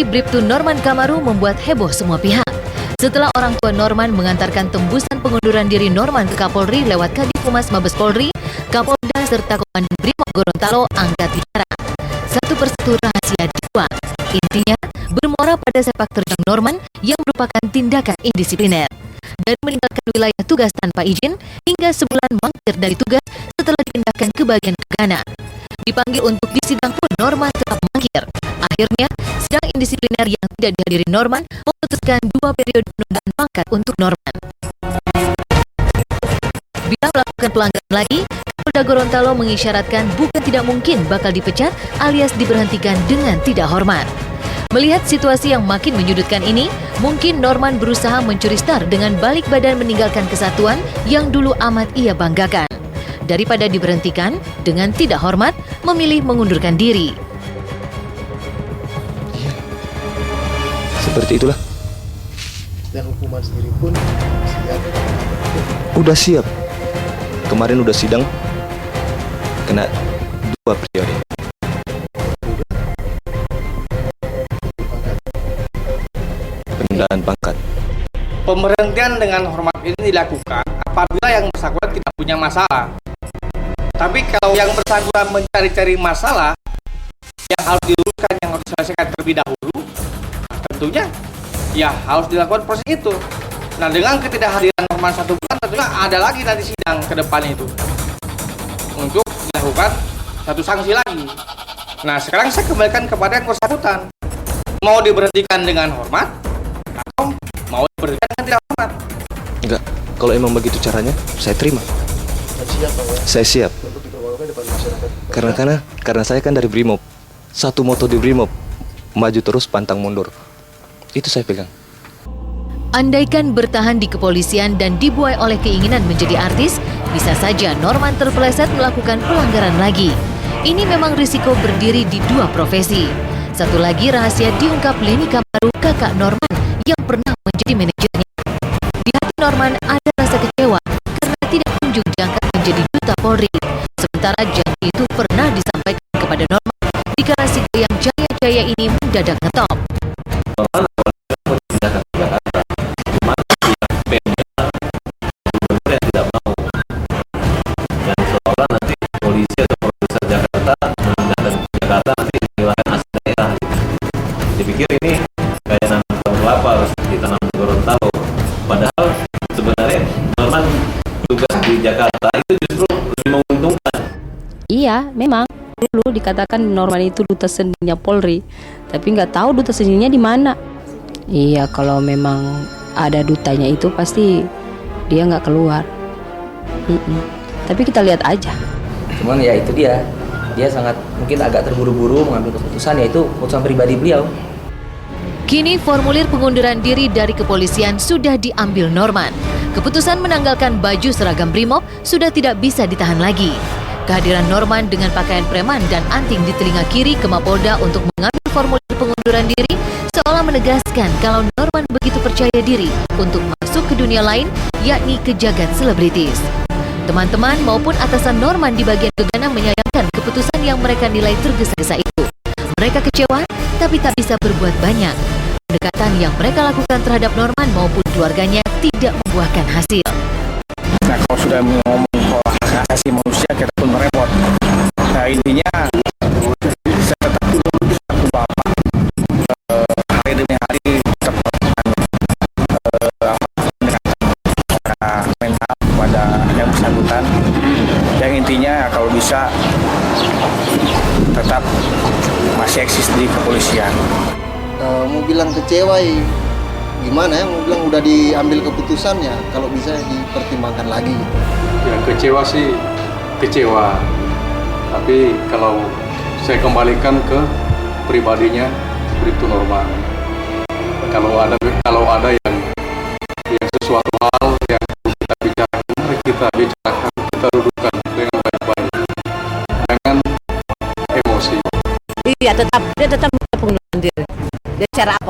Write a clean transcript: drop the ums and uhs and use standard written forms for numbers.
Bribtu Norman Kamaru membuat heboh semua pihak. Setelah orang tua Norman mengantarkan tembusan pengunduran diri Norman ke Kapolri lewat Kadif Humas Mabes Polri, Kapolda serta Komandan Brimob Gorontalo angkat bicara. Satu persatu rahasia dibuat. Intinya, bermuara pada sepak terjang Norman yang merupakan tindakan indisipliner. Dari meninggalkan wilayah tugas tanpa izin hingga sebulan mangkir dari tugas setelah dipindahkan ke bagian Gegana. Dipanggil untuk disidang pun Norman tetap mangkir. Akhirnya, sidang indisipliner yang tidak dihadiri Norman memutuskan 2 periode penundaan pangkat untuk Norman. Bila melakukan pelanggaran lagi, Kapolda Gorontalo mengisyaratkan bukan tidak mungkin bakal dipecat alias diberhentikan dengan tidak hormat. Melihat situasi yang makin menyudutkan ini, mungkin Norman berusaha mencuri star dengan balik badan meninggalkan kesatuan yang dulu amat ia banggakan. Daripada diberhentikan, dengan tidak hormat, memilih mengundurkan diri. Iya, seperti itulah. Dan hukuman sendiri pun siap. Udah siap. Kemarin udah sidang, kena 2 periode. Penundaan pangkat. Pemberhentian dengan hormat ini dilakukan apabila yang bersangkutan tidak punya masalah. Tapi kalau yang bersangkutan mencari-cari masalah yang harus diluruskan, yang harus diselesaikan terlebih dahulu, tentunya ya harus dilakukan proses itu. Nah, dengan ketidakhadiran Norman 1 bulan, tentunya ada lagi nanti sidang ke depan itu untuk dilakukan satu sanksi lagi. Nah, sekarang saya kembalikan kepada yang bersangkutan, mau diberhentikan dengan hormat atau mau diberhentikan dengan tidak hormat? Enggak, kalau emang begitu caranya, saya terima. Siap, Pak, ya? Saya siap. Untuk diperbaiki depan masyarakat. Karena saya kan dari Brimob. Satu moto di Brimob, maju terus pantang mundur. Itu saya pegang. Andaikan bertahan di kepolisian dan dibuai oleh keinginan menjadi artis, bisa saja Norman terpeleset melakukan pelanggaran lagi. Ini memang risiko berdiri di 2 profesi. Satu lagi rahasia diungkap Leni Kamaru, kakak Norman yang pernah menjadi manajernya. Di hati Norman ada rasa kecewa karena tidak kunjung diangkat menjadi duta Polri. Sementara janji itu pernah disampaikan kepada Norman dikala si goyang jaya-jaya ini mendadak ngetop. Dipikir ini kayak nanam kelapa harus ditanam di Gorontalo. Padahal sebenarnya Norman tugas di Jakarta itu justru lebih menguntungkan. Iya, memang dulu dikatakan Norman itu duta seninya Polri, tapi nggak tahu duta seninya di mana. Iya, kalau memang ada dutanya itu pasti dia nggak keluar. Tapi kita lihat aja. Cuman ya itu dia sangat mungkin agak terburu-buru mengambil keputusan, yaitu keputusan pribadi beliau. Kini formulir pengunduran diri dari kepolisian sudah diambil Norman. Keputusan menanggalkan baju seragam Brimob sudah tidak bisa ditahan lagi. Kehadiran Norman dengan pakaian preman dan anting di telinga kiri ke Mapolda untuk mengambil formulir pengunduran diri seolah menegaskan kalau Norman begitu percaya diri untuk masuk ke dunia lain, yakni ke jagat selebritis. Teman-teman maupun atasan Norman di bagian Gegana menyayangkan keputusan yang mereka nilai tergesa-gesa itu. Mereka kecewa, tapi tak bisa berbuat banyak. Pendekatan yang mereka lakukan terhadap Norman maupun keluarganya tidak membuahkan hasil. Nah, kalau sudah ngomong soal hak asasi manusia, kita pun merepot. Nah, intinya saya tetap satu bapak, hari demi hari tetap mental kepada yang bersangkutan. Yang intinya kalau bisa tetap masih eksis di kepolisian. Mau bilang kecewa ya, gimana ya, mau bilang udah diambil keputusannya, kalau bisa dipertimbangkan lagi gitu. Ya kecewa sih kecewa, tapi kalau saya kembalikan ke pribadinya Bribtu Norman, kalau ada yang sesuatu hal yang kita bicarakan, kita dudukkan dengan baik-baik, jangan emosi. Iya, dia tetap pengunduran diri. Dia cara apa